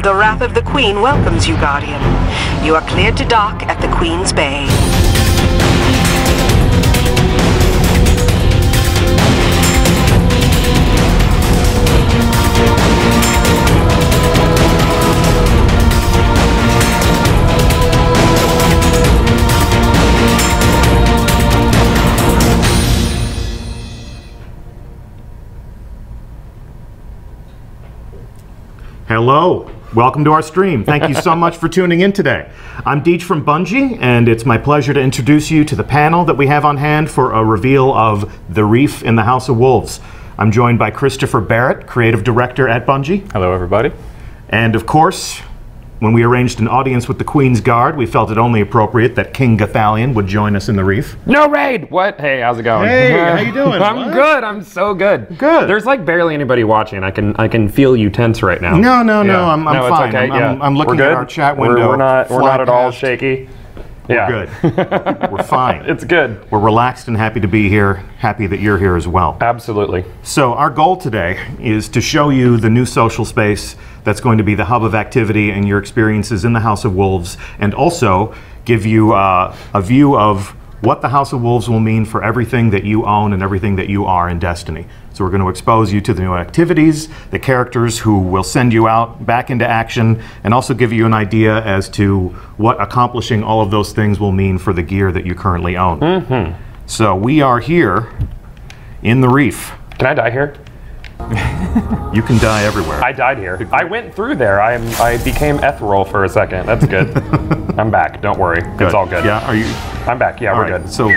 The Wrath of the Queen welcomes you, Guardian. You are cleared to dock at the Queen's Bay. Hello, welcome to our stream. Thank you so much for tuning in today. I'm Deej from Bungie, and it's my pleasure to introduce you to the panel that we have on hand for a reveal of the Reef in the House of Wolves. I'm joined by Christopher Barrett, Creative Director at Bungie. Hello, everybody. And of course, when we arranged an audience with the Queen's Guard, we felt it only appropriate that King Gathalion would join us in the Reef. No raid! What? Hey, how's it going? Hey, how you doing? I'm good. I'm so good. Good. There's like barely anybody watching. I can feel you tense right now. No, Yeah. I'm fine. It's okay. I'm looking We're at good. our chat window. We're not at all shaky. We're good. We're fine. It's good. We're relaxed and happy to be here. Happy that you're here as well. Absolutely. So our goal today is to show you the new social space that's going to be the hub of activity and your experiences in the House of Wolves, and also give you a view of what the House of Wolves will mean for everything that you own and everything that you are in Destiny. So we're going to expose you to the new activities, the characters who will send you out back into action, and also give you an idea as to what accomplishing all of those things will mean for the gear that you currently own. Mm-hmm. So we are here in the Reef. Can I die here? You can die everywhere. I died here. I went through there. I became ethereal for a second. That's good. I'm back. Don't worry. Good. It's all good. Yeah. Are you? I'm back. Yeah, we're good. So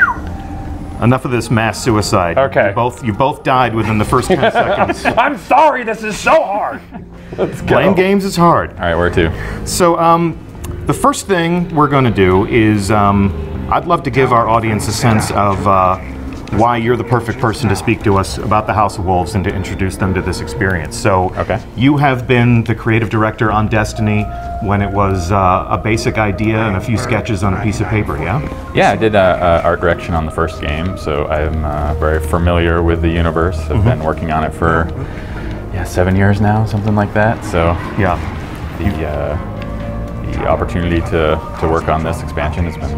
enough of this mass suicide. Okay. You both died within the first 10 seconds. I'm sorry. This is so hard. Let's go. Playing games is hard. All right, where to? So the first thing we're going to do is I'd love to give our audience a sense of why you're the perfect person to speak to us about the House of Wolves and to introduce them to this experience. So you have been the creative director on Destiny when it was a basic idea and a few sketches on a piece of paper, yeah? Yeah, I did art direction on the first game, so I'm very familiar with the universe. I've been working on it for 7 years now, something like that. So yeah, the opportunity to work on this expansion has been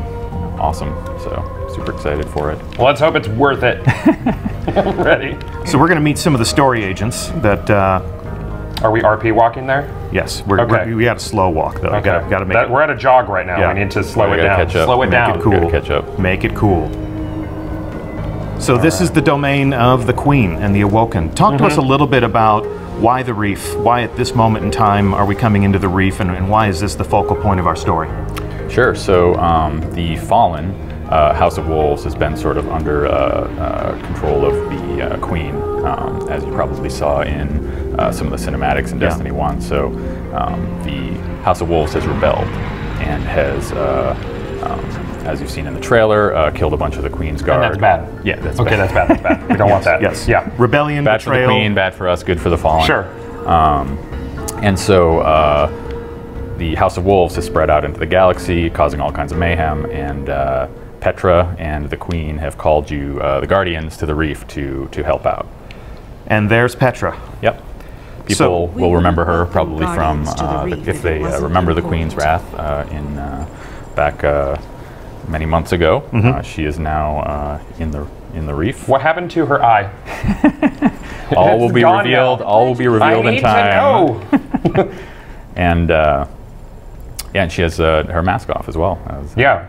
awesome. So super excited for it. Well, let's hope it's worth it. I'm ready. So we're going to meet some of the story agents that... Are we RP walking there? Yes, we got a slow walk though. Okay. Got to make it. We're at a jog right now. Yeah. We need to slow it gotta down. catch up. Slow it down. Make it cool. Catch up. Make it cool. So this is the domain of the Queen and the Awoken. Talk to us a little bit about why the Reef. Why at this moment in time are we coming into the Reef, and why is this the focal point of our story? Sure. So the Fallen House of Wolves has been sort of under control of the Queen, as you probably saw in some of the cinematics in Destiny 1. So the House of Wolves has rebelled and has, as you've seen in the trailer, killed a bunch of the Queen's Guard. And that's bad. Yeah, that's okay, bad. that's bad. We don't want that. Yes. Yeah. Rebellion, bad betrayal. for the Queen, bad for us, good for the Fallen. Sure. And so the House of Wolves has spread out into the galaxy, causing all kinds of mayhem, and Petra and the Queen have called you, the Guardians, to the Reef to help out. And there's Petra. Yep. People will remember her probably from, if they remember the Queen's Wrath in back many months ago. She is now in the Reef. What happened to her eye? All will be revealed. Now. All will be revealed in time. To know. And and she has her mask off as well. Yeah.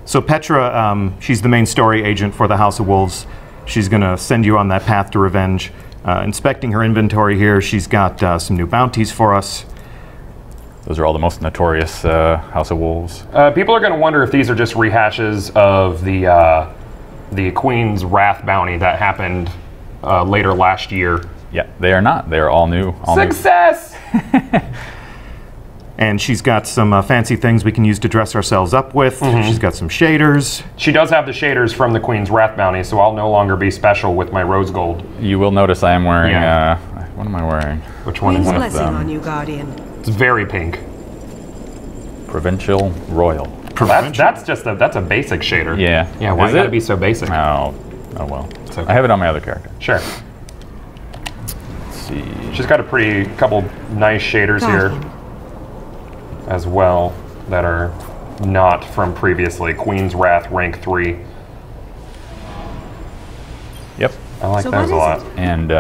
So Petra, she's the main story agent for the House of Wolves. She's going to send you on that path to revenge. Inspecting her inventory here, she's got some new bounties for us. Those are all the most notorious House of Wolves. People are going to wonder if these are just rehashes of the Queen's Wrath bounty that happened later last year. Yeah, they are not. They are all new. Success! And she's got some fancy things we can use to dress ourselves up with. She's got some shaders. She does have the shaders from the Queen's Wrath bounty, so I'll no longer be special with my rose gold. You will notice I am wearing, what am I wearing? Which one is it? Blessing on you, Guardian. It's very pink. Provincial Royal. That's a basic shader. Yeah. Yeah, why gotta be so basic? Oh well. It's okay. I have it on my other character. Sure. Let's see. She's got a couple nice shaders here as well that are not from previously. Queen's Wrath rank 3. Yep. I like those a lot. And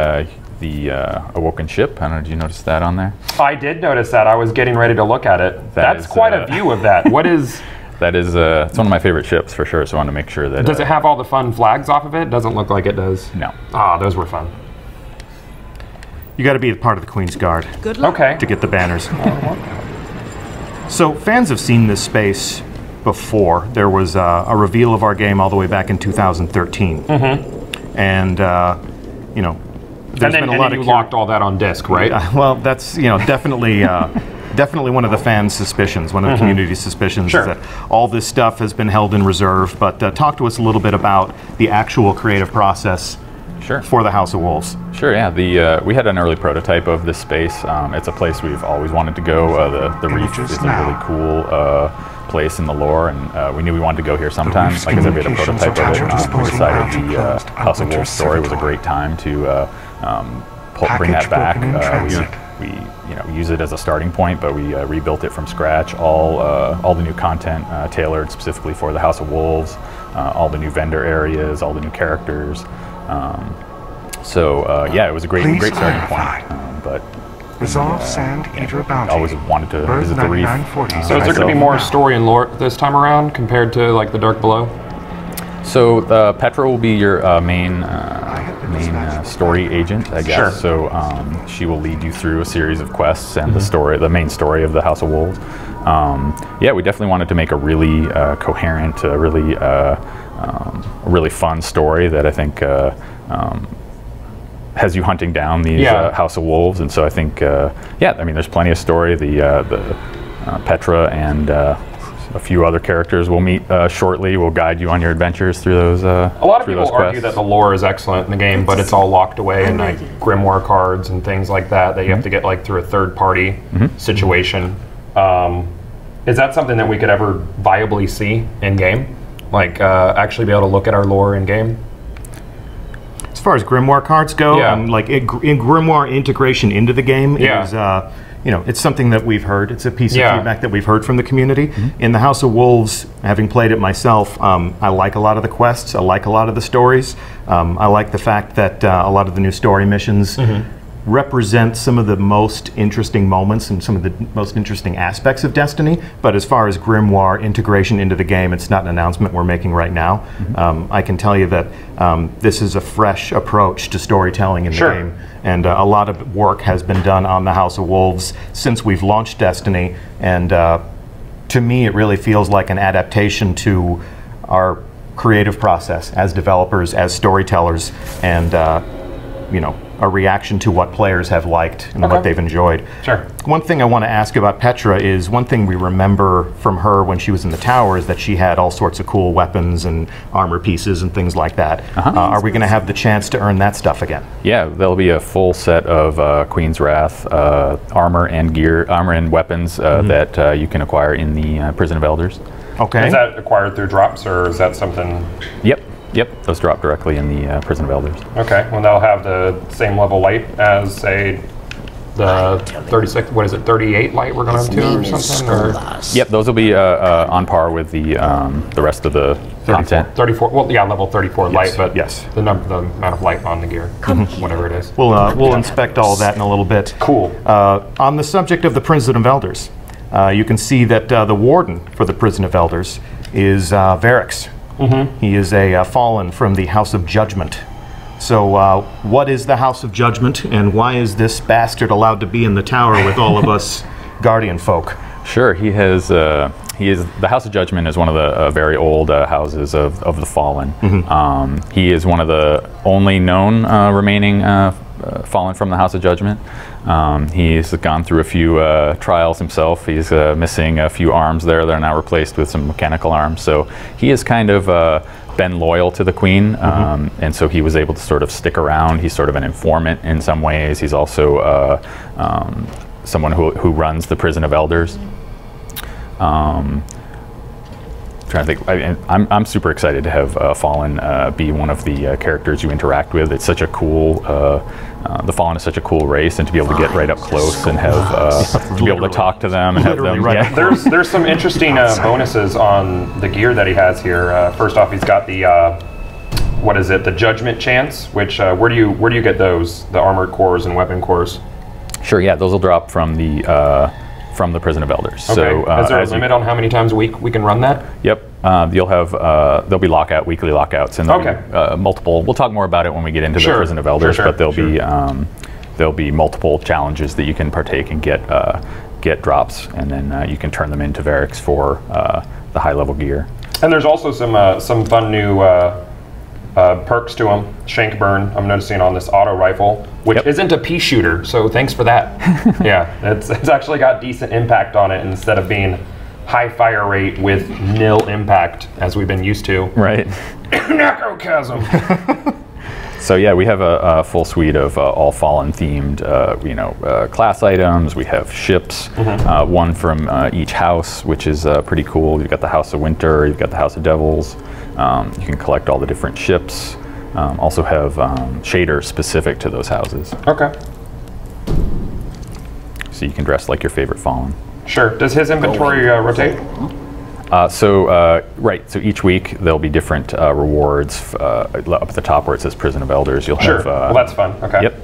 the Awoken Ship, I don't know, did you notice that on there? I did notice that. I was getting ready to look at it. That's quite a view of that. What is... That is, it's one of my favorite ships for sure, so I want to make sure that... Does it have all the fun flags off of it? Doesn't look like it does. No. Ah, those were fun. You got to be a part of the Queen's Guard. Good luck. Okay. To get the banners. So fans have seen this space before. There was a reveal of our game all the way back in 2013. And, you know, there's been a lot of... you locked all that on disc, right? Well, that's, you know, definitely... definitely one of the fans' suspicions, one of the community's suspicions, is that all this stuff has been held in reserve. But talk to us a little bit about the actual creative process for the House of Wolves. Sure, yeah. We had an early prototype of this space. It's a place we've always wanted to go. The Reef is a really cool place in the lore, and we knew we wanted to go here sometime. Like I said, we had a prototype of it. We decided the House of Wolves story was a great time to bring that back. We use it as a starting point, but we rebuilt it from scratch. All the new content tailored specifically for the House of Wolves, all the new vendor areas, all the new characters. Yeah, it was a great starting point. But Resolve Sand Eater Bounty. I always wanted to visit the Reef. So is there going to be more story and lore this time around compared to like the Dark Below? So Petra will be your main story agent, I guess. So she will lead you through a series of quests and the main story of the House of Wolves. Yeah, we definitely wanted to make a really coherent, really fun story that I think has you hunting down these House of Wolves. And so I think, yeah, I mean, there's plenty of story. The Petra and a few other characters we'll meet shortly. We'll guide you on your adventures through those. A lot of people argue that the lore is excellent in the game, but it's all locked away in like grimoire cards and things like that that you have to get like through a third-party situation. Is that something that we could ever viably see in game? Like actually be able to look at our lore in game? As far as grimoire cards go, like in grimoire integration into the game is. You know, it's something that we've heard. It's a piece of feedback that we've heard from the community. In the House of Wolves, having played it myself, I like a lot of the quests. I like a lot of the stories. I like the fact that a lot of the new story missions represent some of the most interesting moments and some of the most interesting aspects of Destiny. But as far as grimoire integration into the game, it's not an announcement we're making right now. I can tell you that this is a fresh approach to storytelling in the game. And a lot of work has been done on the House of Wolves since we've launched Destiny. And to me, it really feels like an adaptation to our creative process as developers, as storytellers, and you know, a reaction to what players have liked and what they've enjoyed. One thing I want to ask about Petra is one thing we remember from her when she was in the tower is that she had all sorts of cool weapons and armor pieces and things like that. Are we going to have the chance to earn that stuff again? Yeah, there'll be a full set of Queen's Wrath armor and weapons that you can acquire in the Prison of Elders. Is that acquired through drops, or is that something? Yep, those drop directly in the Prison of Elders. Okay, well they'll have the same level light as, say, the 36, what is it, 38 light we're going to or something? Or? Yep, those will be on par with the rest of the content. 34, well, yeah, level 34 light, but the amount of light on the gear, whatever it is. We'll inspect all of that in a little bit. Cool. On the subject of the Prison of Elders, you can see that the warden for the Prison of Elders is Varix. He is a fallen from the House of Judgment. So what is the House of Judgment, and why is this bastard allowed to be in the tower with all of us Guardian folk? Sure, he is the House of Judgment is one of the very old houses of the Fallen. He is one of the only known remaining Fallen from the House of Judgment. He's gone through a few trials himself. He's missing a few arms there. They're now replaced with some mechanical arms. So he has kind of been loyal to the Queen, and so he was able to sort of stick around. He's sort of an informant in some ways. He's also someone who runs the Prison of Elders. Trying trying to think. I'm super excited to have Fallen be one of the characters you interact with. It's such a cool. The Fallen is such a cool race, and to be able to get right up close and have to be able to talk to them and have them. Right. Yeah. There's some interesting bonuses on the gear that he has here. First off, he's got the what is it? The Judgment Chance. Which where do you get those? The armored cores and weapon cores. Sure. Yeah, those will drop from the Prison of Elders. Okay. So, is there a limit on how many times a week we can run that? Yep. You'll have there'll be weekly lockouts, and there'll be, multiple. We'll talk more about it when we get into the Prison of Elders, but there'll be multiple challenges that you can partake and get drops, and then you can turn them into Variks for the high level gear. And there's also some fun new perks to them. Shank burn. I'm noticing on this auto rifle, which isn't a pea shooter, so thanks for that. Yeah, it's actually got decent impact on it instead of being high fire rate with nil impact, as we've been used to. Right. Necrochasm. So yeah, we have a full suite of all Fallen themed, class items. We have ships, one from each house, which is pretty cool. You've got the House of Winter, you've got the House of Devils. You can collect all the different ships. Also have shaders specific to those houses. Okay. So you can dress like your favorite Fallen. Sure. Does his inventory rotate? So each week there'll be different rewards up at the top where it says Prison of Elders. You'll have. Well, that's fun. Okay. Yep.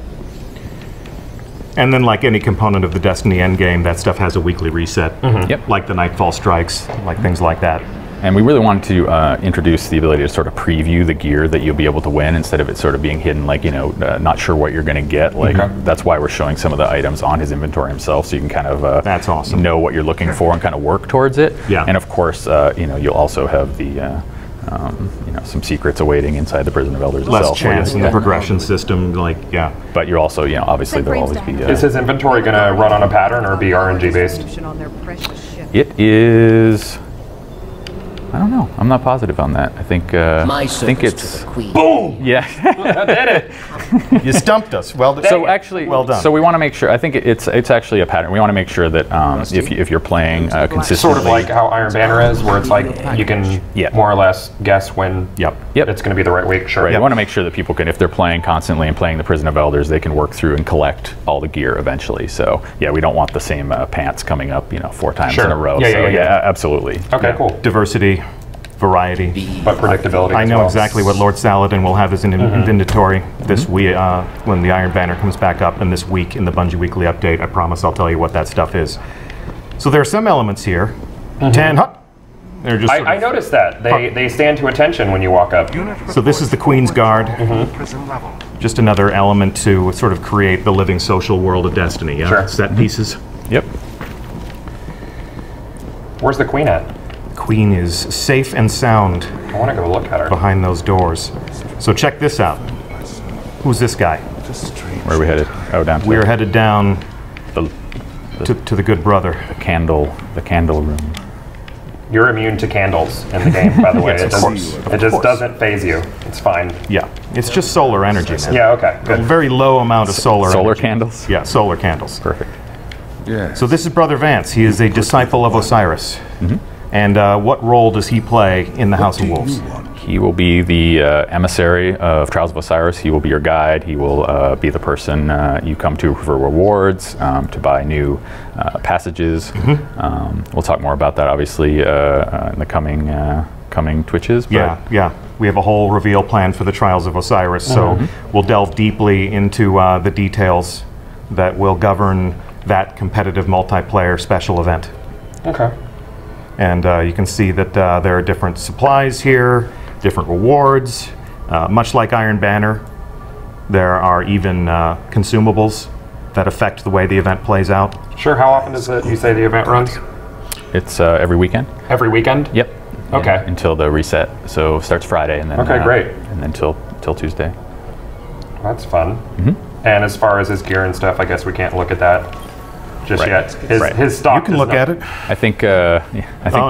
And then, like any component of the Destiny endgame, that stuff has a weekly reset. Yep. Like the Nightfall strikes, like things like that. And we really wanted to introduce the ability to sort of preview the gear that you'll be able to win instead of it sort of being hidden, like, not sure what you're going to get. Like, that's why we're showing some of the items on his inventory himself, so you can kind of that's awesome. know what you're looking for and kind of work towards it. Yeah. And of course, you'll also have the some secrets awaiting inside the Prison of Elders Less itself. chance in the progression system, But you're also, obviously there'll always be. Is his inventory going to run on a pattern or be RNG based? It is. I don't know. I'm not positive on that. I think it's Boom! Yeah. I did it. You stumped us. Well done. So actually, well done. So we want to make sure. I think it's actually a pattern. We want to make sure that if you're playing consistently, Sort of like how Iron Banner is, where it's like you can more or less guess when it's going to be the right week. Sure. Right. We want to make sure that people can, if they're playing constantly and playing the Prison of Elders, they can work through and collect all the gear eventually. So yeah, we don't want the same pants coming up 4 times in a row. Yeah, absolutely. Okay, cool. Diversity, variety, but predictability. I know exactly what Lord Saladin will have as an inventory this week when the Iron Banner comes back up, and this week in the Bungie Weekly Update. I promise I'll tell you what that stuff is. So there are some elements here. 10. They're just. I noticed that they stand to attention when you walk up. So this is the Queen's Guard. Just another element to sort of create the living social world of Destiny. Yeah. Sure. Set pieces. Yep. Where's the Queen at? Queen is safe and sound. I want to go look at her. Behind those doors. So check this out. Who's this guy? Where are we headed? Oh, down. We are headed down to the good brother. The candle room. You're immune to candles in the game, by the way. Yes, it just doesn't phase you. It's fine. Yeah, it's just solar energy, man. Yeah, okay, good. A very low amount of solar energy. Candles? Yeah, solar candles. Perfect. Yeah. So this is Brother Vance. He is a disciple of Osiris. And what role does he play in the House of Wolves? He will be the emissary of Trials of Osiris. He will be your guide. He will be the person you come to for rewards, to buy new passages. We'll talk more about that, obviously, in the coming Twitches. But Yeah. We have a whole reveal plan for the Trials of Osiris, so we'll delve deeply into the details that will govern that competitive multiplayer special event. Okay. And you can see that there are different supplies here, different rewards. Much like Iron Banner, there are even consumables that affect the way the event plays out. Sure. How often does you say the event runs? It's every weekend. Every weekend? Yep. Okay. Yeah, until the reset. So it starts Friday and then. Okay, great. And then till Tuesday. That's fun. And as far as his gear and stuff, I guess we can't look at that just yet. His stock. You can look at it. I think. Oh,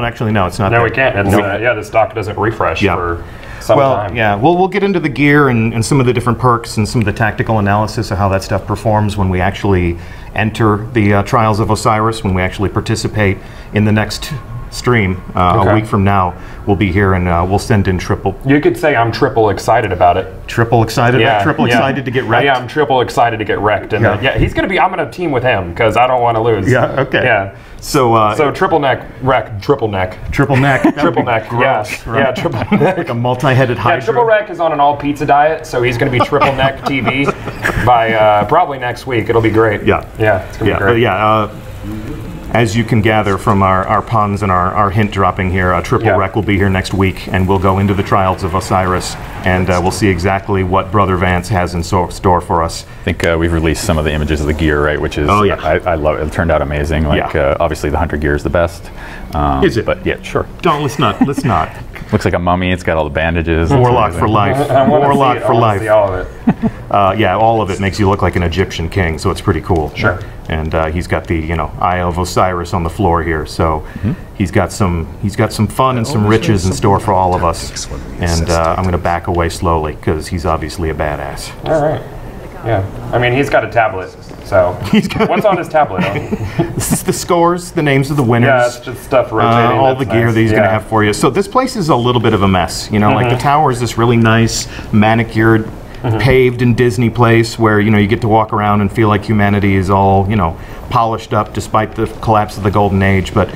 actually, no, it's not. No, there. we can't. It's, the stock doesn't refresh for some time. Yeah. Well, we'll get into the gear and some of the different perks and some of the tactical analysis of how that stuff performs when we actually enter the Trials of Osiris, when we actually participate in the next stream a week from now, we'll be here and we'll send in triple. You could say I'm triple excited about it. Triple excited? Yeah, triple excited to get wrecked? Yeah, I'm triple excited to get wrecked. And he's going to be, I'm going to team with him because I don't want to lose. Yeah, okay. Yeah. So triple neck, wreck, triple neck. Triple neck. Triple neck, gross, right? Yeah, triple neck. Like a multi-headed hydra. Yeah, Triple Wreck is on an all pizza diet, so he's going to be triple neck TV by probably next week. It'll be great. Yeah. Yeah, it's going to be great. But yeah, as you can gather from our puns and our hint dropping here, Triple Wreck will be here next week, and we'll go into the trials of Osiris, and we'll see exactly what Brother Vance has in store for us. I think we've released some of the images of the gear, right? Which is, I love it. It turned out amazing. Like, obviously the hunter gear is the best. Is it? But yeah, sure. Let's not. Looks like a mummy. It's got all the bandages. Warlock for life. Warlock for life. See all of it. Yeah, all of it makes you look like an Egyptian king, so it's pretty cool. Sure. And he's got the Eye of Osiris on the floor here, so he's got some fun and some riches in store for all of us. And I'm going to back away slowly because he's obviously a badass. All right. Yeah. I mean, he's got a tablet. So what's on his tablet? This is the scores, the names of the winners. Yeah, it's just stuff rotating. All the gear that he's going to have for you. So this place is a little bit of a mess. Like the tower is this really nice, manicured, paved in Disney place where you get to walk around and feel like humanity is all polished up despite the collapse of the golden age. But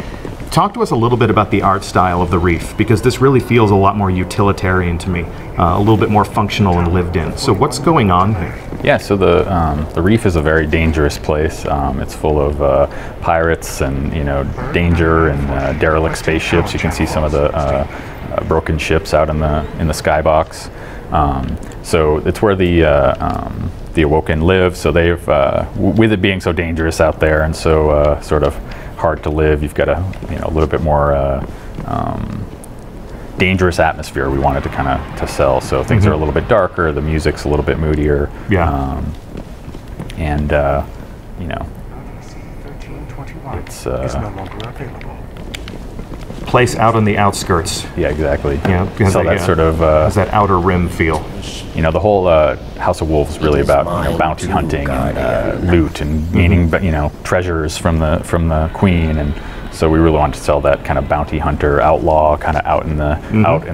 talk to us a little bit about the art style of the Reef, because this really feels a lot more utilitarian to me, a little bit more functional and lived in. So what's going on here? Yeah, so the Reef is a very dangerous place. It's full of pirates and danger and derelict spaceships. You can see some of the broken ships out in the skybox. So it's where the Awoken live. So they've, with it being so dangerous out there and so sort of hard to live, you've got a little bit more dangerous atmosphere we wanted to kind of to sell. So things are a little bit darker, the music's a little bit moodier. Yeah. And it's no longer available. Place out on the outskirts. Yeah, exactly. Yeah, so that sort of has that outer rim feel. The whole House of Wolves is really about bounty hunting and loot and gaining treasures from the queen, and so we really wanted to sell that kind of bounty hunter outlaw kind of out in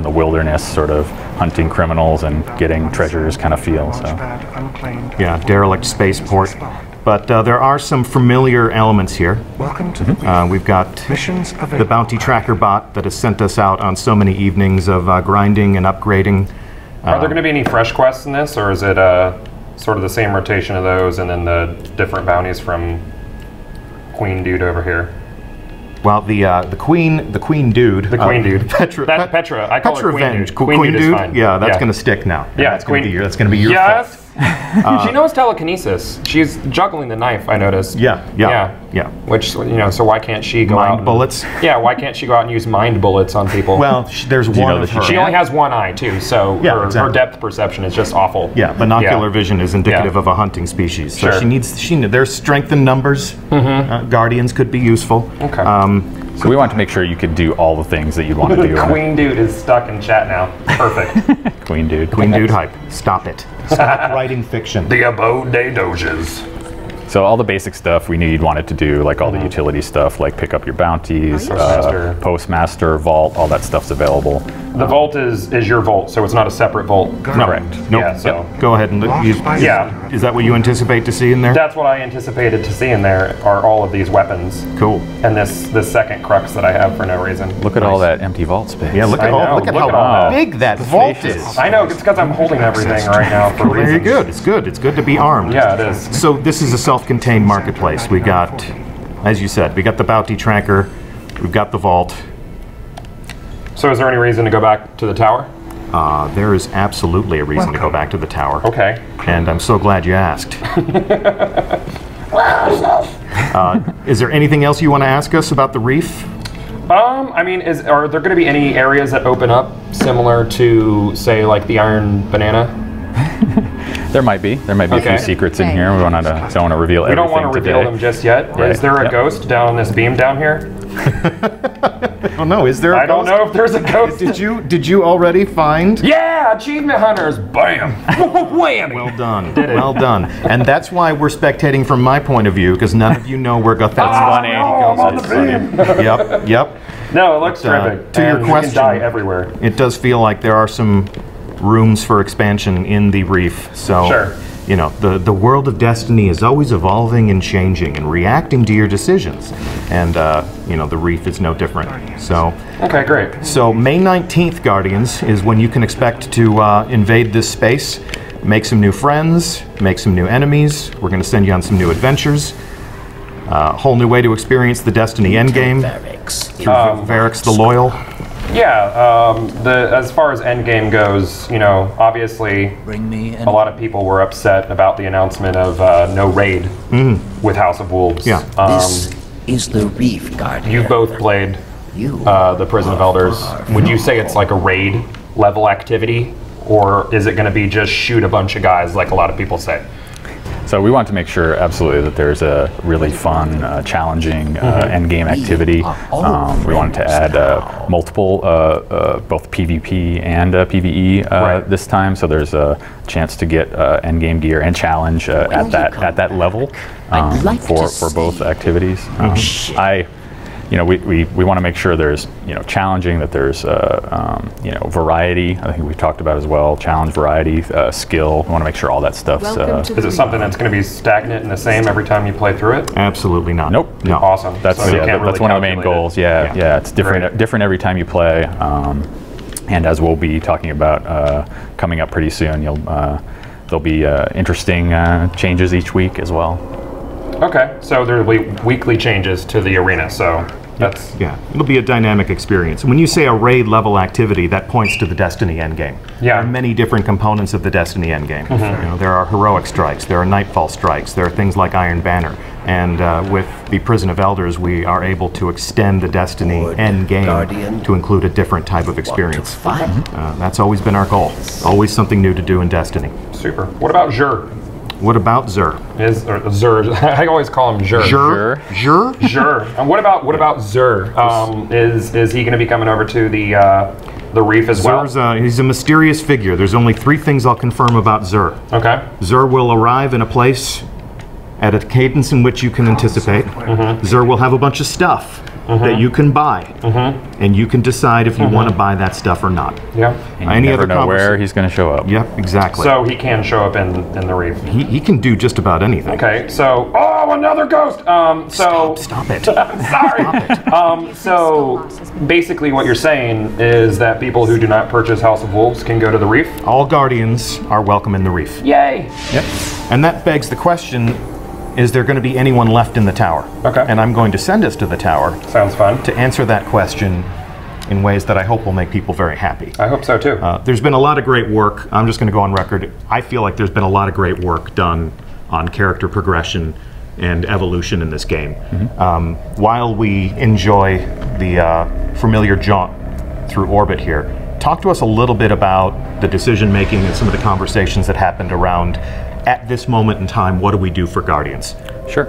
the wilderness, sort of hunting criminals and getting treasures kind of feel. So yeah, derelict spaceport. But there are some familiar elements here. Welcome to the we've got the bounty tracker bot that has sent us out on so many evenings of grinding and upgrading. Are there going to be any fresh quests in this, or is it sort of the same rotation of those and then the different bounties from Queen Dude over here? Well, the queen dude. The queen dude. Petra. I call her Queen Dude. Queen Dude is fine. Yeah, that's going to stick now. Yeah, that's going to be your fault. She knows telekinesis. She's juggling the knife, I noticed. Yeah. Which, so why can't she go out? Mind bullets? Yeah, why can't she go out and use mind bullets on people? Well, there's one of her. She only has one eye, too, so her depth perception is just awful. Yeah, binocular vision is indicative of a hunting species. So there's strength in numbers. Guardians could be useful. Okay. So we want to make sure you could do all the things that you'd want to do. Queen Dude is stuck in chat now. Perfect. Queen Dude. Queen Dude hype. Stop it. Stop writing fiction. The abode des doges. So all the basic stuff we knew you'd wanted to do, like all the utility stuff, like pick up your bounties, postmaster, vault, all that stuff's available. The vault is your vault, so it's not a separate vault. No. Correct. Nope. Yeah, so. Go ahead and use. Yeah. Is that what you anticipate to see in there? That's what I anticipated to see in there are all of these weapons. Cool. And this second crux that I have for no reason. Look at all that empty vault space. Yeah, look at how big that vault is. I know, it's because I'm holding everything right now for reasons. Very good. It's good. It's good to be armed. Yeah, it is. So this is a self-contained marketplace. We got, as you said, we got the bounty tracker. We've got the vault. So is there any reason to go back to the tower? There is absolutely a reason to go back to the tower. Okay. And I'm so glad you asked. Is there anything else you want to ask us about the Reef? I mean, are there going to be any areas that open up similar to, say, like the Iron Banana? There might be. There might be a few secrets in here. We don't want to reveal everything. We don't want to reveal them just yet. Right. Is there a ghost down on this beam down here? Oh no, is there a I don't know if there's a ghost. Did you already find? Yeah, achievement hunters. Bam. Whammy. Well done. Well done. And that's why we're spectating from my point of view, because none of you know where Gothet's I'm on the beam. Yep. No, it looks terrific. To your And question, you can die everywhere. it does feel like there are some rooms for expansion in the Reef. So, Sure. you know, the world of Destiny is always evolving and changing and reacting to your decisions. And, you know, the Reef is no different. So, Okay, great. so May 19th, Guardians, is when you can expect to invade this space, make some new friends, make some new enemies. We're going to send you on some new adventures. A whole new way to experience the Destiny Endgame through Varix the Loyal. Yeah, as far as Endgame goes, you know, obviously a lot of people were upset about the announcement of no raid with House of Wolves. Yeah. This is the Reef Guardian. You've both played the Prison of Elders. Would you say it's like a raid level activity, or is it going to be just shoot a bunch of guys like a lot of people say? So we want to make sure absolutely that there's a really fun, challenging endgame activity. We wanted to add multiple, both PvP and PvE this time, so there's a chance to get endgame gear and challenge at that level for both activities. You know, we want to make sure there's, you know, challenging, that there's, you know, variety. I think we talked about as well, challenge, variety, skill. We want to make sure all that stuff's... Is it something that's going to be stagnant and the same every time you play through it? Absolutely not. Nope. No. Awesome. That's, So you can't that's really one of the main calculate it. goals. Yeah, it's different every time you play. And as we'll be talking about coming up pretty soon, there'll be interesting changes each week as well. Okay, so there will be weekly changes to the arena, so that's... Yeah, it'll be a dynamic experience. When you say a raid level activity, that points to the Destiny endgame. Yeah. There are many different components of the Destiny endgame. You know, there are heroic strikes, there are nightfall strikes, there are things like Iron Banner. And with the Prison of Elders, we are able to extend the Destiny endgame to include a different type of experience. That's always been our goal. Always something new to do in Destiny. Super. What about Xur? What about Xur? Xur. I always call him Xur. Xur? Xur. And what about Xur? Is he going to be coming over to the Reef as well? Xur's he's a mysterious figure. There's only 3 things I'll confirm about Xur. Okay. Xur will arrive in a place at a cadence in which you can anticipate. Xur will have a bunch of stuff that you can buy, and you can decide if you want to buy that stuff or not. Yeah. And you never know where he's going to show up. Yep, exactly. So he can show up in the Reef. He can do just about anything. Okay, so another ghost. Stop it. I'm sorry. So basically, what you're saying is that people who do not purchase House of Wolves can go to the Reef. All Guardians are welcome in the Reef. Yay! Yep. And that begs the question: is there going to be anyone left in the tower? Okay. And I'm going to send us to the tower Sounds fun. to answer that question in ways that I hope will make people very happy. I hope so too. There's been a lot of great work. I'm just going to go on record. I feel like there's been a lot of great work done on character progression and evolution in this game. While we enjoy the familiar jaunt through orbit here, talk to us a little bit about the decision making and some of the conversations that happened around, at this moment in time, what do we do for Guardians? Sure.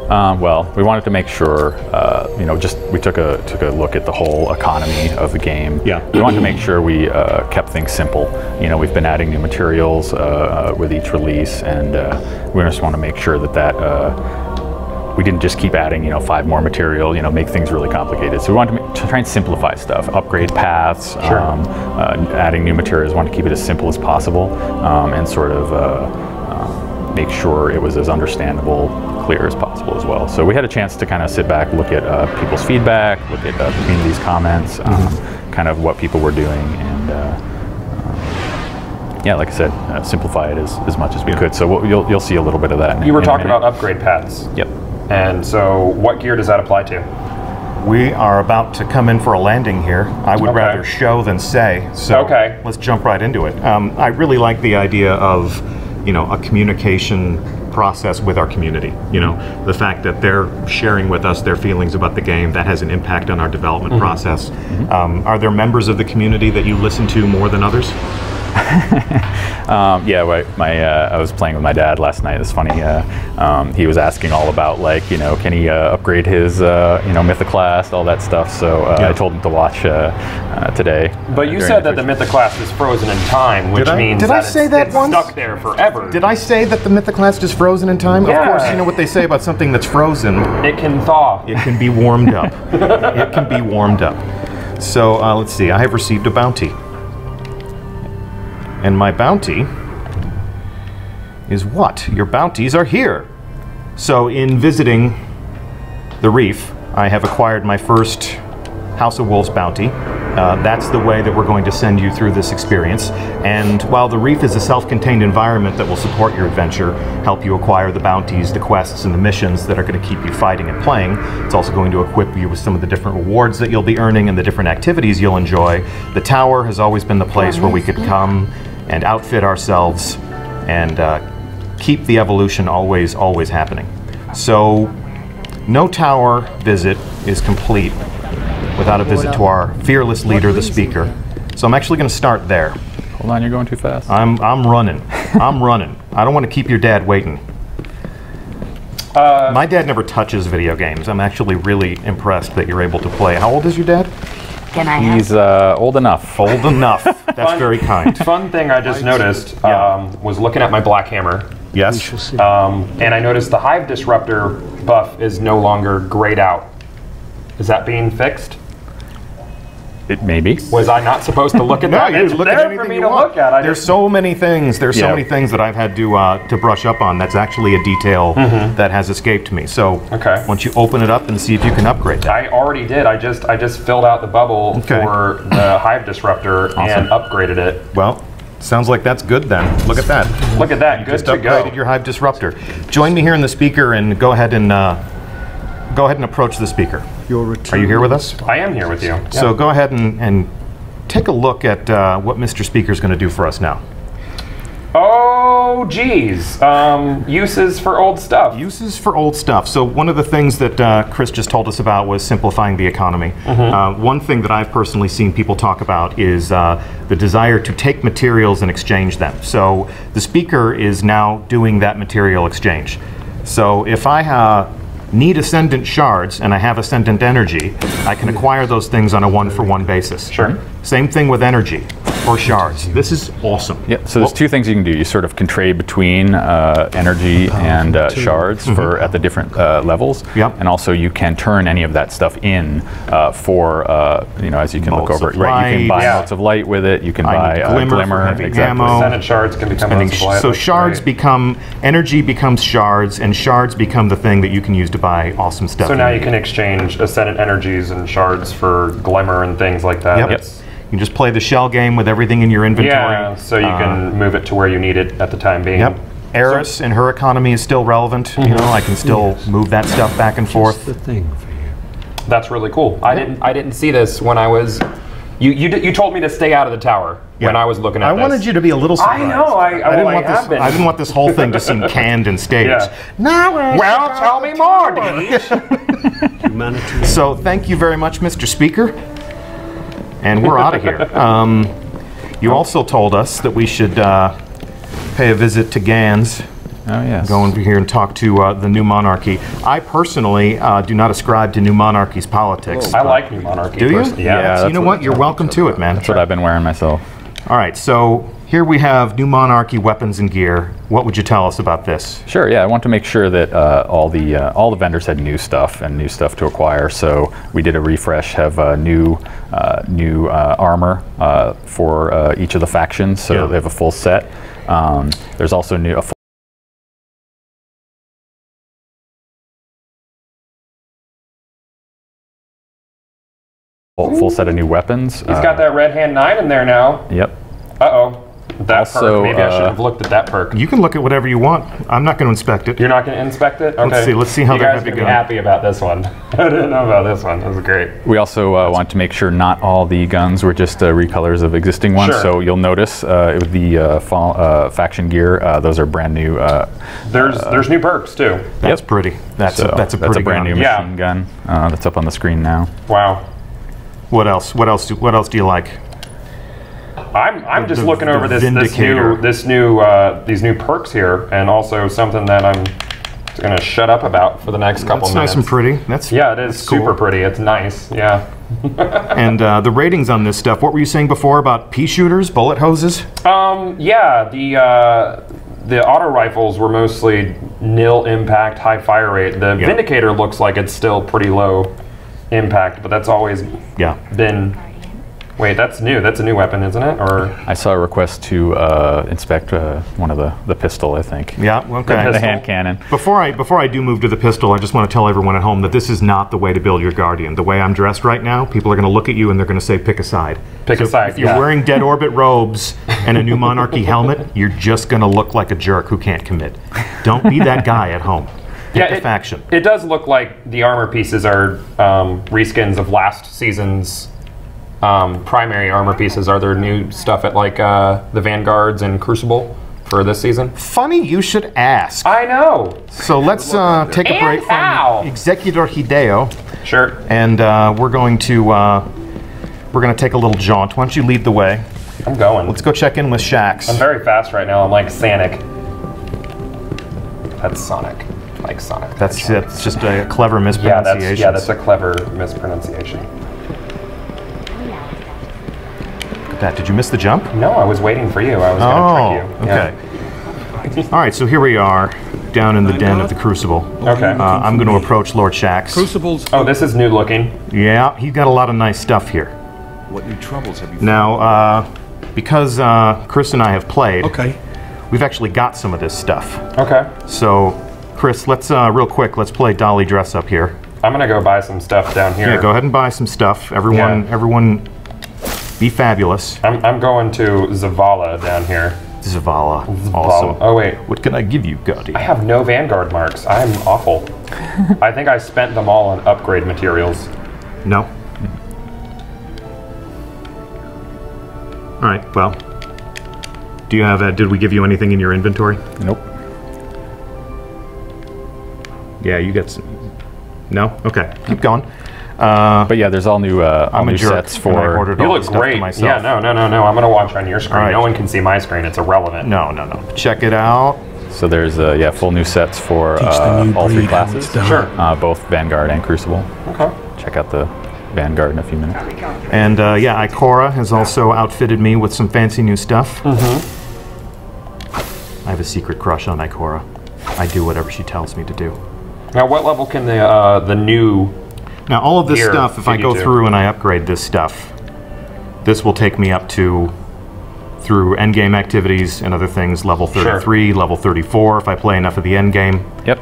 Well, we wanted to make sure, you know, we took a look at the whole economy of the game. Yeah. We wanted to make sure we kept things simple. You know, we've been adding new materials with each release, and we just want to make sure that we didn't just keep adding, you know, 5 more material, you know, make things really complicated. So we wanted to try and simplify stuff, upgrade paths, adding new materials. We wanted to keep it as simple as possible, and sort of make sure it was as understandable, clear as possible as well. So we had a chance to kind of sit back, look at people's feedback, look at the community's comments, kind of what people were doing, and yeah, like I said, simplify it as much as we could. So you'll see a little bit of that. You were talking about upgrade paths. Yep. And so what gear does that apply to? We are about to come in for a landing here. I would rather show than say, so let's jump right into it. I really like the idea of, you know, a communication process with our community. You know, the fact that they're sharing with us their feelings about the game, that has an impact on our development process. Are there members of the community that you listen to more than others? Yeah, I was playing with my dad last night. It's funny. He was asking all about, like, you know, can he upgrade his, you know, Mythoclast, all that stuff. So I told him to watch today. But you said that the Mythoclast is frozen in time, which means Did I say that it's once? stuck there forever. Did I say that the Mythoclast is frozen in time? Yeah. Of course, you know what they say about something that's frozen. It can thaw. It can be warmed up. It can be warmed up. So let's see. I have received a bounty. And my bounty is what? Your bounties are here. So in visiting the Reef, I have acquired my first House of Wolves bounty. That's the way that we're going to send you through this experience. And while the Reef is a self-contained environment that will support your adventure, help you acquire the bounties, the quests, and the missions that are going to keep you fighting and playing, it's also going to equip you with some of the different rewards that you'll be earning and the different activities you'll enjoy. The tower has always been the place where we could come and outfit ourselves and keep the evolution always happening. So no tower visit is complete without a visit to our fearless leader, the Speaker. So I'm actually going to start there. Hold on, you're going too fast. I'm running. I'm running. I don't want to keep your dad waiting. My dad never touches video games. I'm actually really impressed that you're able to play. How old is your dad? Can I have? He's old enough. Old enough. That's very kind. Fun thing I just noticed was looking at my Black Hammer. Yes. And I noticed the Hive Disruptor buff is no longer grayed out. Is that being fixed? It maybe. Was I not supposed to look at that? No, you It's look at there anything for me you to want. look at. There's so many things. There's so many things that I've had to brush up on. That's actually a detail that has escaped me. So once you open it up and see if you can upgrade that. I already did. I just filled out the bubble for the Hive Disruptor and upgraded it. Well, sounds like that's good then. Look at that. Look at that. You Good just to upgraded go. your Hive Disruptor. Join me here in the Speaker and go ahead and approach the Speaker. Are you here with us? I am here with you. So go ahead and take a look at what Mr. Speaker is going to do for us now. Oh, geez. Uses for old stuff. Uses for old stuff. So one of the things that Chris just told us about was simplifying the economy. One thing that I've personally seen people talk about is the desire to take materials and exchange them. So the Speaker is now doing that material exchange. So if I need Ascendant shards and I have Ascendant energy, I can acquire those things on a one-for-one basis. Sure. Same thing with energy or shards. This is awesome. Yeah, so there's two things you can do. You sort of can trade between energy and shards for at the different levels. Yep. And also you can turn any of that stuff in for, you know, as you can look over it. Right, you can buy motes of light with it. You can buy glimmer. Exactly. Ammo. Ascendant shards can become motes of light. So shards become, energy becomes shards, and shards become the thing that you can use to buy awesome stuff. So now you can exchange Ascendant energies and shards for glimmer and things like that. Yep. You can just play the shell game with everything in your inventory. Yeah, so you can move it to where you need it at the time being. Yep. Eris and her economy is still relevant. You know, I can still move that stuff back and forth. The thing for you. That's really cool. I didn't see this when I was. You told me to stay out of the tower when I was looking at this. I wanted you to be a little surprised. I know. I didn't want this whole thing to seem canned and staged. Well, tell me more, Deej. Humanity. So thank you very much, Mr. Speaker. And we're out of here. You also told us that we should pay a visit to Gans. Oh, yes. Go over here and talk to the New Monarchy. I personally do not ascribe to New Monarchy's politics. I like New Monarchy. Do you? personally. Yeah, So you know what? You're welcome to it, man. That's what I've been wearing myself. All right, so here we have New Monarchy weapons and gear. What would you tell us about this? Sure. Yeah, I want to make sure that all the vendors had new stuff and new stuff to acquire. So we did a refresh, have new armor for each of the factions. So they have a full set. There's also a full set of new weapons. He's got that red hand 9 in there now. Yep. Uh-oh. That Also, perk. Maybe I should have looked at that perk. You can look at whatever you want. I'm not going to inspect it. You're not going to inspect it? Okay. Let's see how you they're guys going to be go. happy about this one. I didn't know about this one. This is great. We also want to make sure not all the guns were just recolors of existing ones. Sure. So you'll notice with the faction gear, those are brand new. There's new perks too. That's pretty. That's a pretty brand new gun. machine gun that's up on the screen now. Wow. What else? What else do you like? I'm just looking over the these new perks here, and also something that I'm going to shut up about for the next couple minutes. That's nice and pretty. Yeah, it is super pretty. It's nice. Yeah. And the ratings on this stuff. What were you saying before about pea shooters, bullet hoses? Yeah, the auto rifles were mostly nil impact, high fire rate. The Vindicator looks like it's still pretty low impact, but that's always been. Wait, that's new. That's a new weapon, isn't it? Or I saw a request to inspect one of the pistol, I think. Yeah, okay. The hand cannon. Before I do move to the pistol, I just want to tell everyone at home that this is not the way to build your Guardian. The way I'm dressed right now, people are going to look at you and they're going to say, pick a side. Pick a side, If you're wearing Dead Orbit robes and a New Monarchy helmet, you're just going to look like a jerk who can't commit. Don't be that guy at home. Pick a faction. It does look like the armor pieces are reskins of last season's primary armor pieces. Are there new stuff at like the Vanguards and Crucible for this season? Funny you should ask. I know. So let's take a break from Executor Hideo. Sure. And we're going to take a little jaunt. Why don't you lead the way? I'm going. Let's go check in with Shax. I'm very fast right now. I'm like Sonic. That's Sonic. Like Sonic. That's it. It's just a clever mispronunciation. Yeah, that's a clever mispronunciation. Did you miss the jump? No, I was waiting for you. I was going to trick you. Okay. All right, so here we are, down in the den of the Crucible. Okay. I'm going to approach Lord Shax. Crucibles. Oh, this is new looking. Yeah, he's got a lot of nice stuff here. What new troubles have you found? Now, because Chris and I have played, we've actually got some of this stuff. Okay. So, Chris, let's real quick, let's play Dolly Dress Up here. I'm going to go buy some stuff down here. Yeah, go ahead and buy some stuff. Everyone. Be fabulous. I'm going to Zavala down here. Zavala. Awesome. Oh, wait. What can I give you, Guardian? I have no Vanguard marks. I'm awful. I think I spent them all on upgrade materials. No. All right, well. Do you have did we give you anything in your inventory? Nope. Yeah, you got some. No? Okay, keep going. But yeah, there's all new sets for. You look great. Yeah, no. I'm going to watch on your screen. Right. No one can see my screen. It's irrelevant. No. Check it out. So there's full new sets for all three classes. Sure. Both Vanguard and Crucible. Okay. Check out the Vanguard in a few minutes. And Ikora has also outfitted me with some fancy new stuff. I have a secret crush on Ikora. I do whatever she tells me to do. Now, what level can the new... Now, all of this stuff, if I go through and I upgrade this stuff, this will take me up to, through endgame activities and other things, level 33, level 34, if I play enough of the endgame. Yep.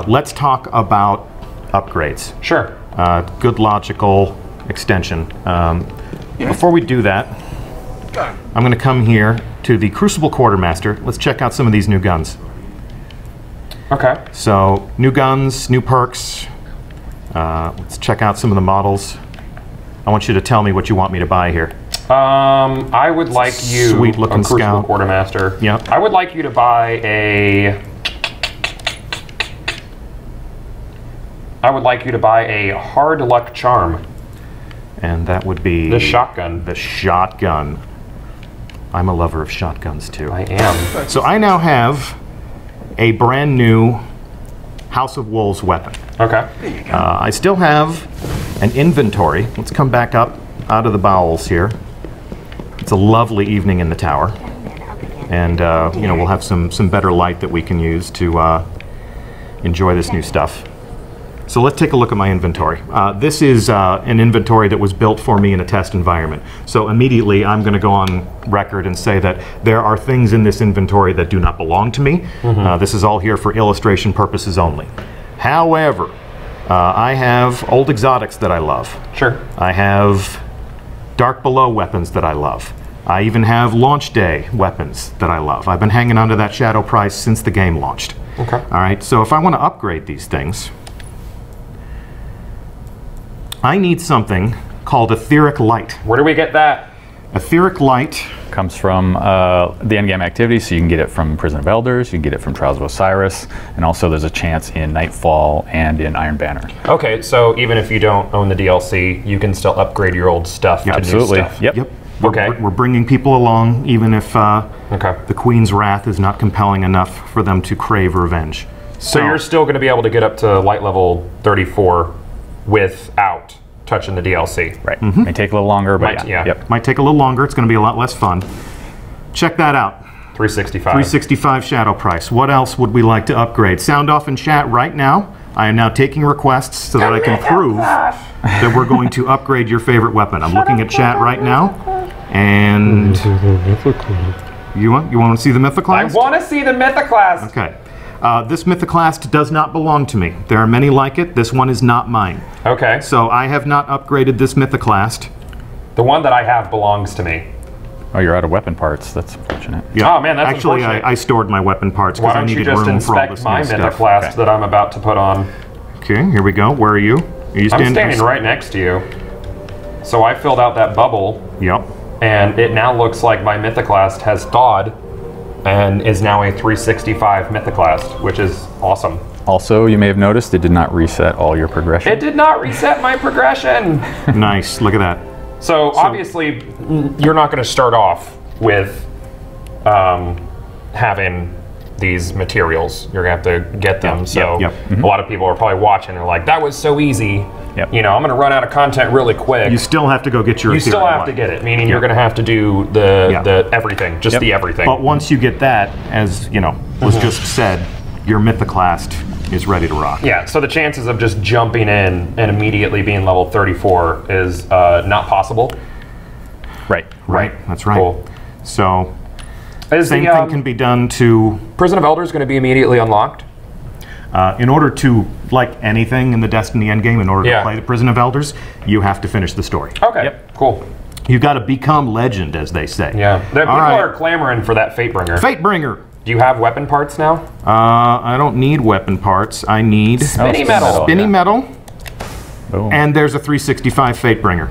Let's talk about upgrades. Sure. Good logical extension. Before we do that, I'm going to come here to the Crucible Quartermaster. Let's check out some of these new guns. Okay. So, new guns, new perks. Let's check out some of the models. I want you to tell me what you want me to buy here. I would like you, sweet looking Crucible Quartermaster. Yeah. I would like you to buy a. I would like you to buy a Hard Luck Charm. And that would be the shotgun. The shotgun. I'm a lover of shotguns too. I am. So I now have a brand new House of Wolves weapon. Okay. I still have an inventory. Let's come back up out of the bowels here. It's a lovely evening in the tower. And, we'll have some better light that we can use to enjoy this new stuff. So let's take a look at my inventory. This is an inventory that was built for me in a test environment. So immediately I'm going to go on record and say that there are things in this inventory that do not belong to me. This is all here for illustration purposes only. However, I have old exotics that I love. Sure. I have Dark Below weapons that I love. I even have Launch Day weapons that I love. I've been hanging onto that shadow price since the game launched. Okay. All right, so if I want to upgrade these things, I need something called Etheric Light. Where do we get that? Etheric Light comes from the endgame activity, so you can get it from Prison of Elders, you can get it from Trials of Osiris, and also there's a chance in Nightfall and in Iron Banner. Okay, so even if you don't own the DLC, you can still upgrade your old stuff to new stuff. Yep. We're bringing people along, even if the Queen's wrath is not compelling enough for them to crave revenge. So you're still going to be able to get up to light level 34 without touching the DLC. Right. May take a little longer, but Might take a little longer. It's going to be a lot less fun. Check that out. 365. 365 shadow price. What else would we like to upgrade? Sound off in chat right now. I am now taking requests so that I can prove that we're going to upgrade your favorite weapon. I'm looking at chat right now, and you want to see the Mythoclast? I want to see the Mythoclast. Okay. This Mythoclast does not belong to me. There are many like it. This one is not mine. Okay. So I have not upgraded this Mythoclast. The one that I have belongs to me. Oh, you're out of weapon parts. That's unfortunate. Yeah. Oh man, that's actually unfortunate. I stored my weapon parts Why because I don't you needed just room for all this inspect new my stuff. Mythoclast that I'm about to put on? Okay, here we go. Where are you? Are you I'm standing right next to you. So I filled out that bubble. Yep. And it now looks like my Mythoclast has thawed and is now a 365 Mythoclast, which is awesome. Also, you may have noticed it did not reset all your progression. It did not reset my progression. Nice. Look at that. So obviously, you're not going to start off with having these materials. You're going to have to get them. So a lot of people are probably watching and are like, that was so easy. You know, I'm going to run out of content really quick. You still have to go get your. You still have to get it, meaning you're going to have to do the everything, just the everything. But once you get that, as you know, was just said, your Mythoclast is ready to rock. Yeah, so the chances of just jumping in and immediately being level 34 is not possible. Right. That's right. Cool. So, Is same the, thing can be done to... Prison of Elders going to be immediately unlocked? In order to, like anything in the Destiny endgame, in order to play the Prison of Elders, you have to finish the story. Okay, cool. You've got to become legend, as they say. Yeah, people are clamoring for that Fatebringer. Fatebringer! Do you have weapon parts now? I don't need weapon parts. I need... Spinny metal. Spinny metal. Boom. And there's a 365 Fatebringer.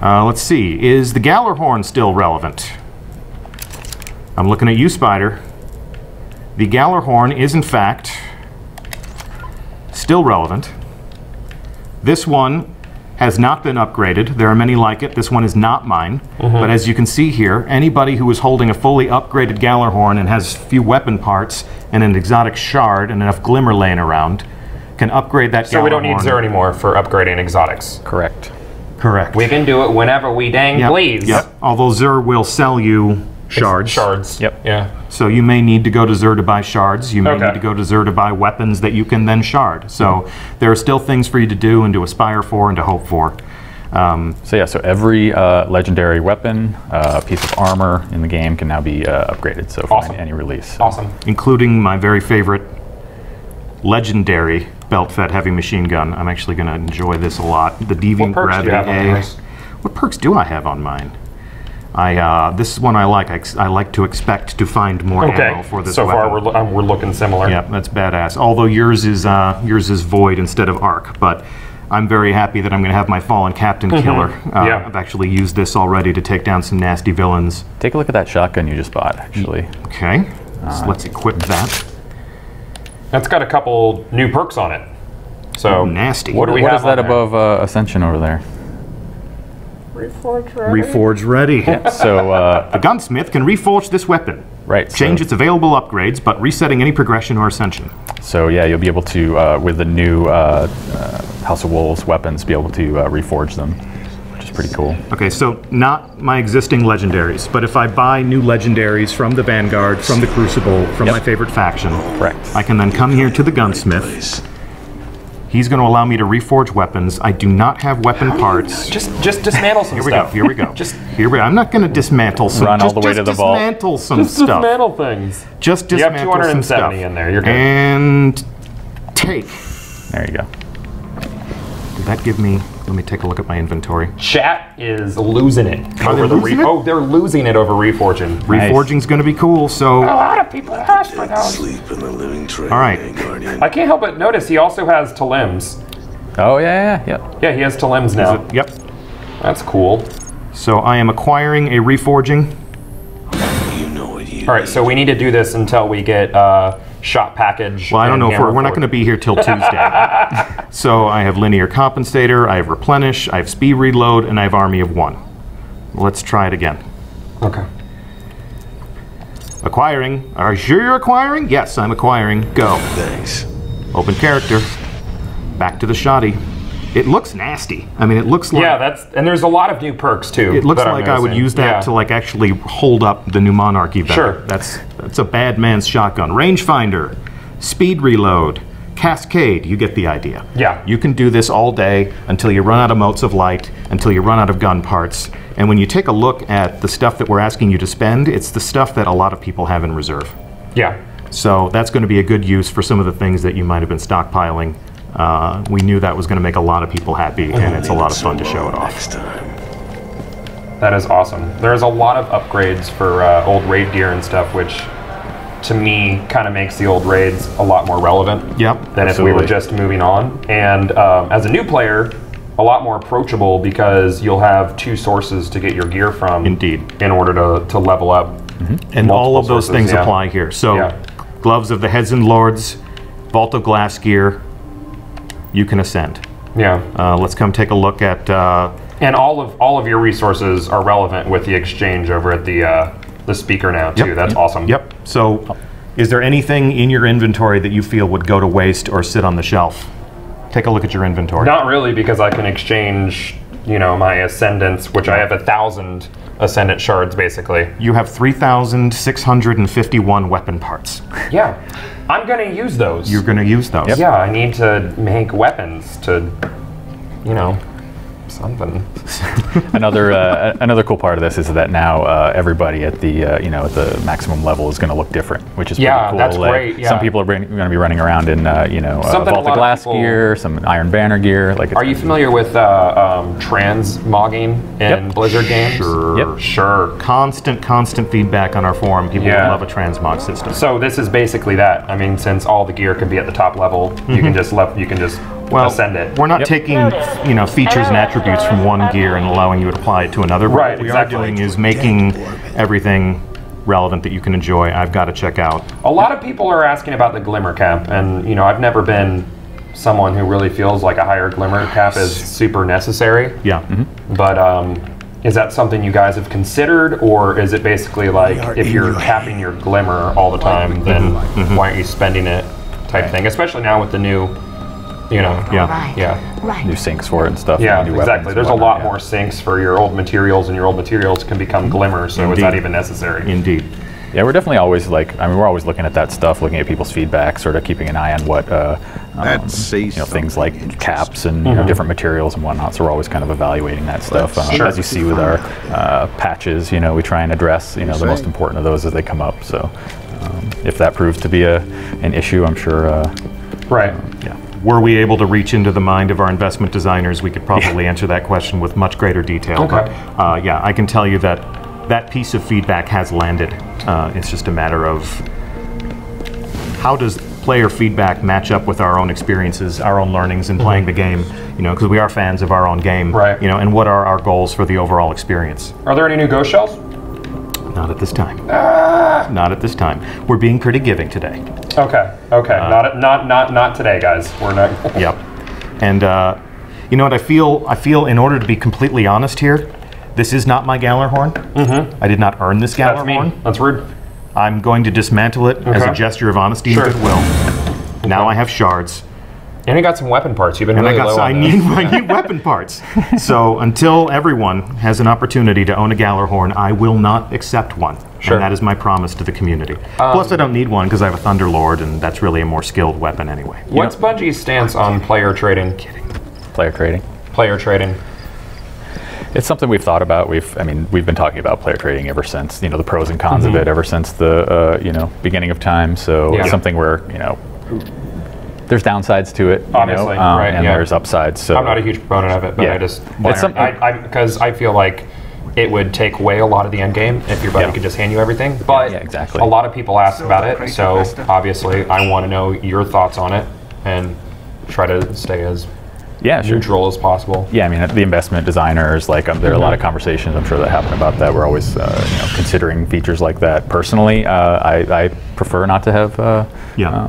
Let's see. Is the Gallarhorn still relevant? I'm looking at you, Spider. The Gallarhorn is, in fact, still relevant. This one has not been upgraded. There are many like it. This one is not mine. But as you can see here, anybody who is holding a fully upgraded Gallarhorn and has few weapon parts and an exotic shard and enough glimmer laying around can upgrade that Gallarhorn. So we don't need Xur anymore for upgrading exotics. Correct. Correct. We can do it whenever we dang please. Yep. Although Xur will sell you shards. Shards. Yep. Yeah. So you may need to go to Xur to buy shards. You may need to go to Xur to buy weapons that you can then shard. So there are still things for you to do and to aspire for and to hope for. So every legendary weapon, piece of armor in the game can now be upgraded. So for any release. Awesome. Including my very favorite legendary belt-fed heavy machine gun. I'm actually going to enjoy this a lot. The Deviant Gravity A. What perks do I have on mine? This is one I like. I like to expect to find more ammo for this so weapon. far we're looking similar. Yeah, that's badass. Although yours is void instead of arc, but I'm very happy that I'm going to have my Fallen Captain Killer. I've actually used this already to take down some nasty villains. Take a look at that shotgun you just bought, actually. Okay, so let's equip that. That's got a couple new perks on it. So nasty. What do we What have is that on there? above Ascension over there? Reforge ready. So the gunsmith can reforge this weapon. Right. Change its available upgrades, but resetting any progression or ascension. So yeah, you'll be able to, with the new House of Wolves weapons, be able to reforge them, which is pretty cool. Okay, so not my existing legendaries, but if I buy new legendaries from the Vanguard, from the Crucible, from my favorite faction, I can then come here to the gunsmith. He's going to allow me to reforge weapons. I do not have weapon parts. Just dismantle some stuff. Here we go. Here we go. I'm not going to dismantle some. Run all the way to the vault. Dismantle some Just stuff. dismantle things. Just dismantle You have 270 some stuff. in there. You're good. And take. There you go. Did that give me? Let me take a look at my inventory. Chat is losing it Are they over the losing it? Oh, they're losing it over reforging. Reforging's going to be cool. So. A lot of people ask for those. Sleep in the living train. All right. I can't help but notice he also has Talims. Oh yeah. Yeah, he has Talims now. Yep. That's cool. So I am acquiring a reforging. You know what you All right, so we need to do this until we get shot package. Well, I don't know if and we're not going to be here till Tuesday. So I have linear compensator, I have replenish, I have speed reload, and I have army of one. let's try it again. Okay. Acquiring. Are you sure you're acquiring? Yes, I'm acquiring. Go. Thanks. Open character. Back to the shoddy. It looks nasty. I mean, it looks like... Yeah, and there's a lot of new perks, too. It looks that I'm like I would noticing. use that to, like, actually hold up the new Monarchy better. Sure. That's a bad man's shotgun. Rangefinder. Speed reload. Cascade. You get the idea. Yeah. You can do this all day until you run out of motes of light, until you run out of gun parts. And when you take a look at the stuff that we're asking you to spend, it's the stuff that a lot of people have in reserve. Yeah. So that's going to be a good use for some of the things that you might have been stockpiling. We knew that was going to make a lot of people happy, and it's a lot of fun to show it off. Next time. That is awesome. There's a lot of upgrades for old raid gear and stuff, which to me kind of makes the old raids a lot more relevant than if we were just moving on. And as a new player, a lot more approachable because you'll have 2 sources to get your gear from. Indeed. In order to level up. And all of those things apply here. So, Gloves of the Heads and Lords, Vault of Glass gear, you can ascend. Yeah. Let's come take a look at... and all of your resources are relevant with the exchange over at the speaker now, too. That's awesome. Yep. So, is there anything in your inventory that you feel would go to waste or sit on the shelf? Take a look at your inventory. Not really, because I can exchange, you know, my ascendants, which I have 1,000 ascendant shards, basically. You have 3,651 weapon parts. Yeah. I'm going to use those. You're going to use those. Yeah, I need to make weapons to, you know, something. Another cool part of this is that now everybody at the you know, at the maximum level is going to look different, which is pretty cool. That's like, great. Yeah. Some people are going to be running around in you know, Vault of Glass gear, some Iron Banner gear. Like, are you familiar with transmogging in Blizzard games? Sure. Sure. Constant feedback on our forum. People love a transmog system. So this is basically that. I mean, since all the gear can be at the top level, you can just ascend it. We're not taking, you know, features and attributes from one gear and allowing you to apply it to another. Right, What we are doing is making everything relevant that you can enjoy. I've got to check out. A lot of people are asking about the glimmer cap, and you know, I've never been someone who really feels like a higher glimmer cap is super necessary. Yeah. But is that something you guys have considered, or is it basically like if you're capping your glimmer all the time, then why aren't you spending it type thing? Especially now with the new, you know, new sinks for it and stuff. Yeah, and new exactly. There's a lot more sinks for your old materials, and your old materials can become glimmer, so it's not even necessary. Indeed. Yeah, we're definitely always like, I mean, we're always looking at that stuff, looking at people's feedback, sort of keeping an eye on what, you know, things like caps and you know, different materials and whatnot. So we're always kind of evaluating that stuff. As you see with our patches, you know, we try and address, you know, the most important of those as they come up. So if that proves to be an issue, I'm sure. Yeah. Were we able to reach into the mind of our investment designers, we could probably answer that question with much greater detail. Okay. But yeah, I can tell you that that piece of feedback has landed. It's just a matter of how does player feedback match up with our own experiences, our own learnings in playing the game, you know, because we are fans of our own game, right? You know, and what are our goals for the overall experience? Are there any new ghost shells? Not at this time. Not at this time. We're being pretty giving today. Okay. Okay. Not today, guys. We're not. Yep. And you know what I feel? I feel, in order to be completely honest here, this is not my Gallarhorn. I did not earn this Gallarhorn. That's rude. I'm going to dismantle it as a gesture of honesty and goodwill. Now I have shards. And you got some weapon parts. You've been really low on I need weapon parts. So until everyone has an opportunity to own a Gallarhorn, I will not accept one. And that is my promise to the community. Plus, I don't need one because I have a Thunderlord, and that's really a more skilled weapon anyway. What's Bungie's stance on player trading? Player trading. Player trading. It's something we've thought about. We've been talking about player trading ever since, you know, the pros and cons of it ever since the you know, beginning of time. So it's something where, you know, there's downsides to it, obviously, right? And there's upsides. So I'm not a huge proponent of it, but I just because I feel like it would take away a lot of the end game if your buddy could just hand you everything. But exactly. A lot of people ask about it, so obviously I want to know your thoughts on it and try to stay as Yeah, sure. neutral as possible. Yeah, I mean, the investment designers, like, there are a lot of conversations I'm sure that happen about that. We're always, you know, considering features like that. Personally, I prefer not to have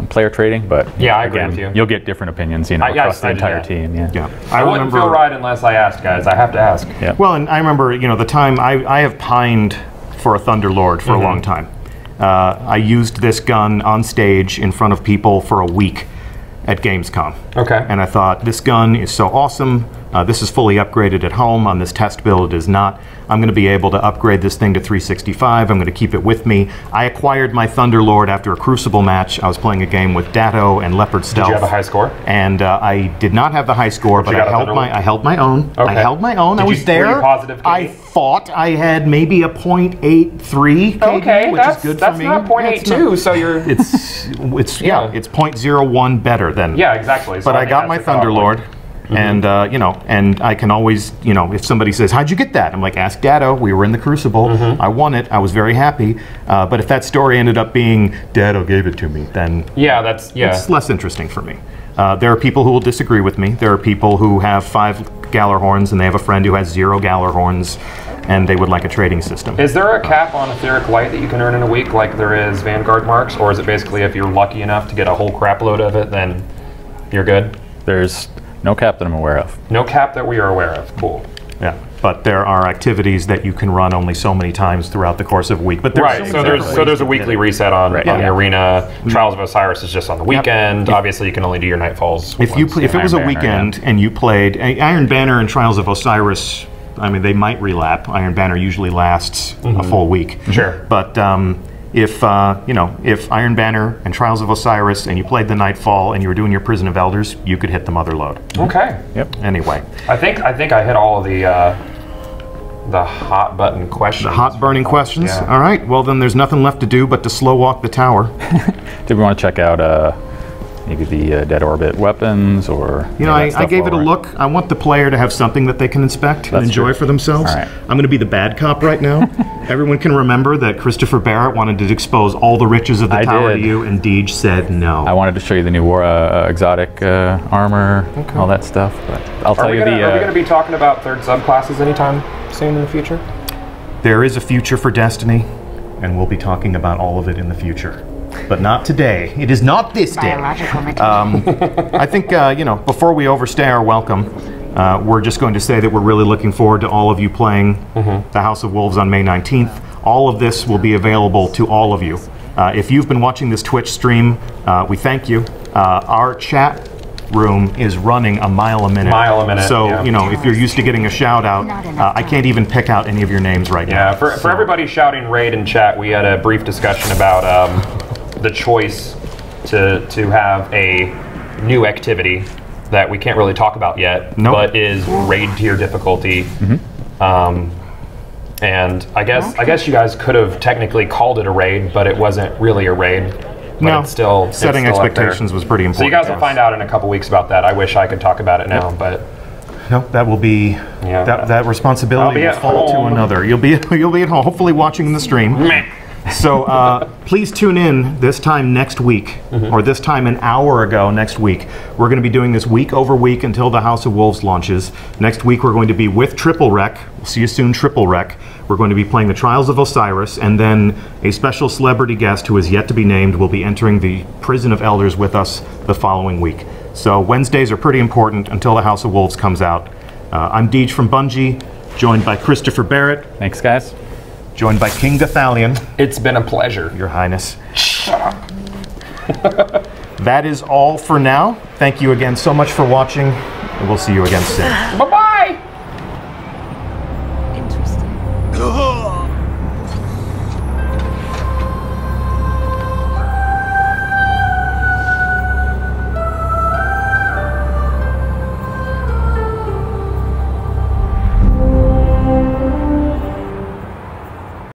player trading, but I agree again, with you. You'll get different opinions, you know, across the entire team. Yeah. I wouldn't feel right unless I asked, guys. I have to ask. Yeah. Well, and I remember, you know, the time I have pined for a Thunderlord for a long time. I used this gun on stage in front of people for a week at Gamescom. Okay. And I thought, this gun is so awesome. This is fully upgraded at home. On this test build, it is not. I'm going to be able to upgrade this thing to 365. I'm going to keep it with me. I acquired my Thunderlord after a Crucible match. I was playing a game with Datto and Leopard Stealth. Did you have a high score? And I did not have the high score, but I held my own. Okay. I held my own. I was there. Were you positive, Katie? I thought I had maybe a .83 KD, Okay, which is good for me. That's not .82, so you're... It's it's .01 better than. Yeah, exactly. So But I got my Thunderlord. And you know, and I can always, you know, if somebody says, "How'd you get that?" I'm like, "Ask Datto. We were in the Crucible. I won it. I was very happy." But if that story ended up being Datto gave it to me, then it's less interesting for me. There are people who will disagree with me. There are people who have 5 Gallarhorns and they have a friend who has 0 Gallarhorns, and they would like a trading system. Is there a cap on etheric light that you can earn in a week, like there is Vanguard marks, or is it basically if you're lucky enough to get a whole crap load of it, then you're good? There's no cap that I'm aware of. No cap that we are aware of. Cool. Yeah, but there are activities that you can run only so many times throughout the course of a week. But there's so there's a weekly reset on the arena. Trials of Osiris is just on the weekend. Obviously, you can only do your nightfalls. If it was a weekend and you played Iron Banner and Trials of Osiris, I mean, they might relap. Iron Banner usually lasts a full week. Sure. But if you know, if Iron Banner and Trials of Osiris and you played the Nightfall and you were doing your Prison of Elders, you could hit the Mother Load. Okay. Yep. Anyway, I think I hit all of the hot button questions. The hot burning questions. Yeah. All right. Well, then there's nothing left to do but to slow walk the tower. Did we want to check out maybe the dead orbit weapons, or you know, I gave it a look. I want the player to have something that they can inspect and enjoy for themselves. All right. I'm going to be the bad cop right now. Everyone can remember that Christopher Barrett wanted to expose all the riches of the tower to you, and Deej said no. I wanted to show you the new exotic armor, all that stuff. But I'll tell you Are we going to be talking about third subclasses anytime soon in the future? There is a future for Destiny, and we'll be talking about all of it in the future. But not today. It is not this day. I think, you know, before we overstay our welcome, we're just going to say that we're really looking forward to all of you playing the House of Wolves on May 19th. All of this will be available to all of you. If you've been watching this Twitch stream, we thank you. Our chat room is running a mile a minute. So, you know, if you're used to getting a shout out, I can't even pick out any of your names right now. Yeah, for everybody shouting raid in chat, we had a brief discussion about the choice to have a new activity that we can't really talk about yet, but is raid tier difficulty. And I guess you guys could have technically called it a raid, but it wasn't really a raid. But it's still setting expectations was pretty important. So you guys will find out in a couple weeks about that. I wish I could talk about it now, but nope, that will be that responsibility will fall to another. You'll be at home, hopefully watching the stream. So please tune in this time next week, or this time an hour ago next week. We're going to be doing this week over week until the House of Wolves launches. Next week we're going to be with Triple Rec. We'll see you soon, Triple Rec. We're going to be playing the Trials of Osiris, and then a special celebrity guest who is yet to be named will be entering the Prison of Elders with us the following week. So Wednesdays are pretty important until the House of Wolves comes out. I'm Deej from Bungie, joined by Christopher Barrett. Thanks, guys. Joined by King Gathalion. It's been a pleasure. Your Highness. That is all for now. Thank you again so much for watching, and we'll see you again soon. Bye-bye.